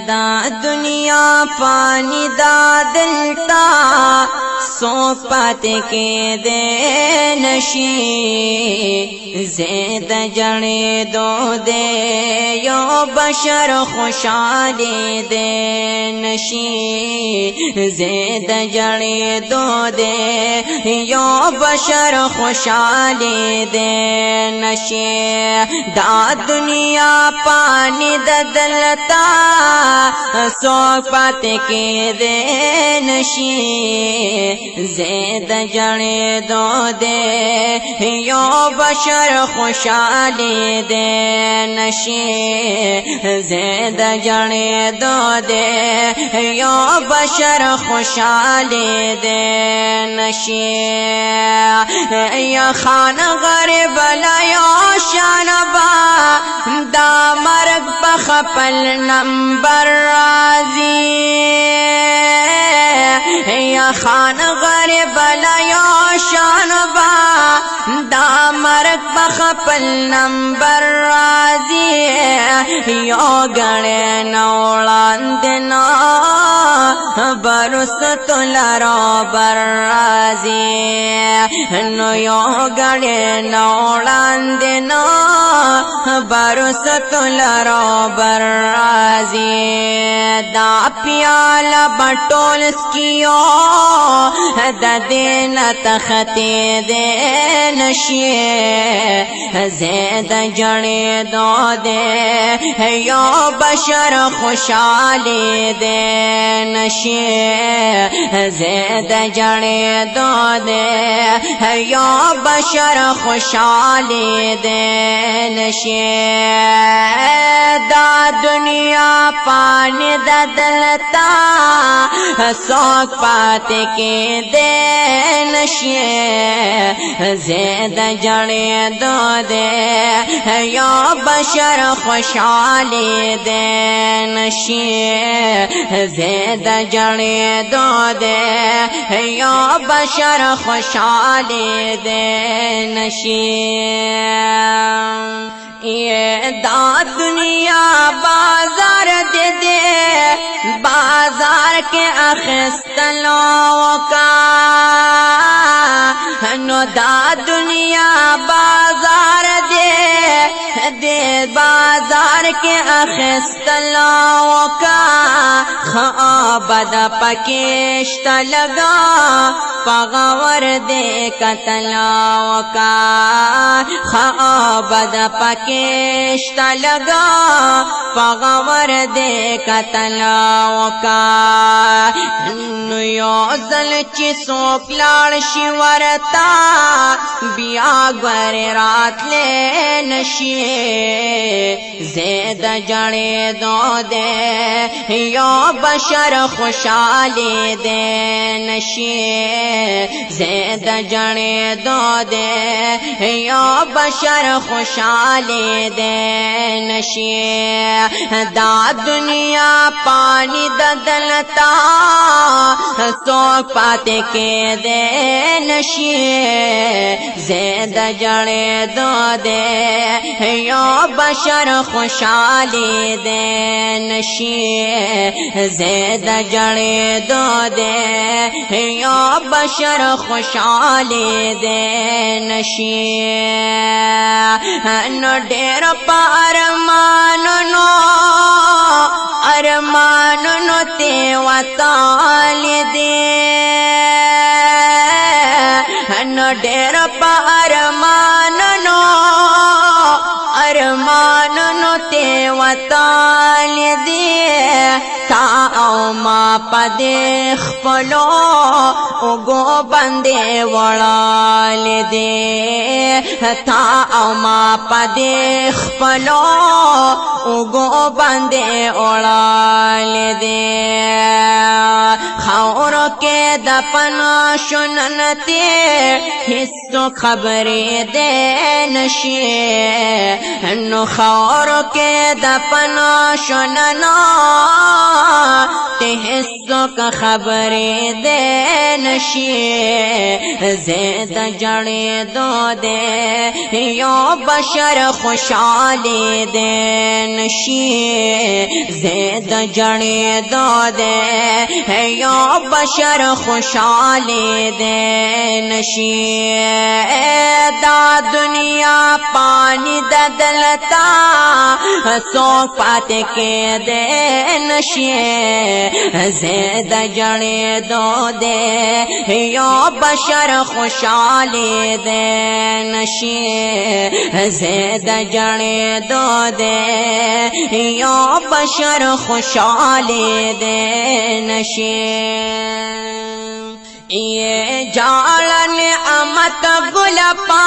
दा दुनिया पानी दा दिलता सोपत के दे नशी ज़ेद जड़े दो दे यो बशर खुशाली दे नशी ज़ेद जड़े दो दे यो बशर खुशाली दे नशी दा दुनिया पानी दलता सोपत के दे नशी ज़ेद जड़े दो दे यो बशर खुशाली दे नशी ज़ेद जड़े दो दे यो बशर खुशाली दे नशी या खान गरीब लायो शानबा दा मर्ग बखपल नंबर राजी या खान गरीब लायो शानबा दा मर्ग बखपल नंबर राजी यो गणे नौलांदना बरुस तुलरो बर्राजी नो यो गणे नौलांदना बरुस तुलरो बर्राजी दा प्याला बटोल स्कियो ददीन तखते दे नशी ज़ेद जड़े दो दे यो बशर खुशाली दे नशी ज़ेद जड़े दो दे यो बशर खुशाली दे नशी दा दुनिया पानी दलता शौक पात के दे नशी ज़ेद जड़े दो दे यो बशर खुशाली दे नशी ज़ेद जड़े दो दे यो बशर खुशाली दे नशी ये दा दुनिया बाजार दे दे बाजार के अखस्तलों का नो दा दुनिया बाजार दे दे बाजार के अखस्तलों का खाबद पकेश्त लगा पगवर दे कतलाओं का खाबद पकेश्त लगा पगवर दे कतलाओं का नुयो जलची सोपलाड़ शिवरता बियागर रात ले नशी ज़ेद जड़े दो दे यो बशर खुशाली दे नशी ज़ेद जड़े दो दे यो बशर खुशाली दे नशी दा दुनिया पानी दलता शौक पाते के दे नशी ज़ेद जड़े दो दे यो बशर खुशाली दे नशी ज़ेद जड़े दो दे यो बशर खुशाली दे नशी नो ढेर पार मानो अरमान नो ते वताल दे नो ढेर पार मानो अरमान नो ते वताल दे ताओ मा पदेख पलो उगो बंदे वड़ाल दे ताओ मा पदेख पलो उगो बंदे उड़ाल दे खौर के दपना सुननते हिस्सो खबरे दे नशे नुखौर के दपना सुनना ते हिस्सो का खबरे दे नशे ज़ेद जड़े दो दे यो बशर खुशाली दे नशे ज़ेद जड़े दो दे यो बशर खुशाली दे नशे दा दुनिया पानी ददलता सो पाते के दे नशे ज़ेद जड़े दो दे यो बशर खुशाली दे नशे ज़ेद जड़े दो दे यो बशर खुशाली दे नशे ये जालन अमत गुलपा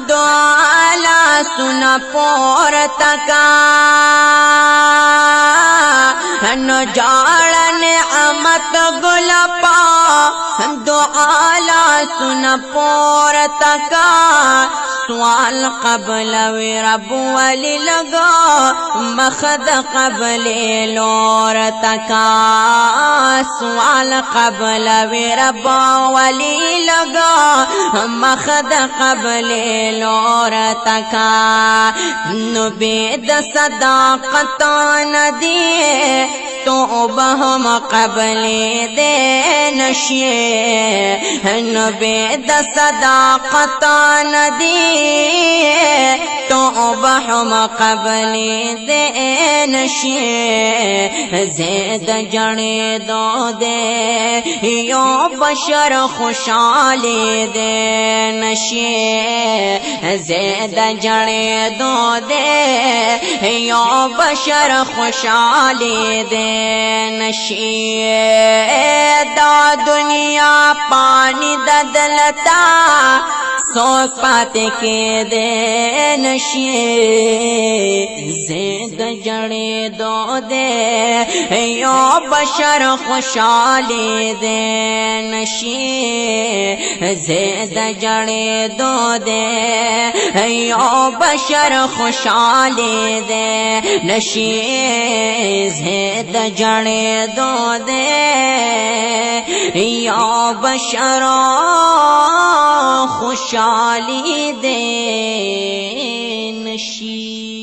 द्वाला सुन पोर तका न जालन अमत गुलपा द्वाला सुन पोर तका सवाल कबल रब वली लगा मखद कबल लोर तका सवाल कबल रब वली लगा मखद कबल लोर तका नुबेद सदाकत न दिए तो बहम कबले दे नशे नुबेद सदाकत न दिए तो बहम कबले दे नशे ज़ेद जड़े दो दे यो बशर खुशाली दे नशे ज़ेद जड़े दो दे यो बशर खुशाली दे नशे दा दुनिया पानी ददलता सो पाते के दे नशे ज़ेद जड़े दो दे यो बशर खुशाली दे नशे ज़ेद जड़े दो दे यो बशर खुशाली दे नशे ज़ेद जड़े दो दे यो बशर खुशाली दे नशी।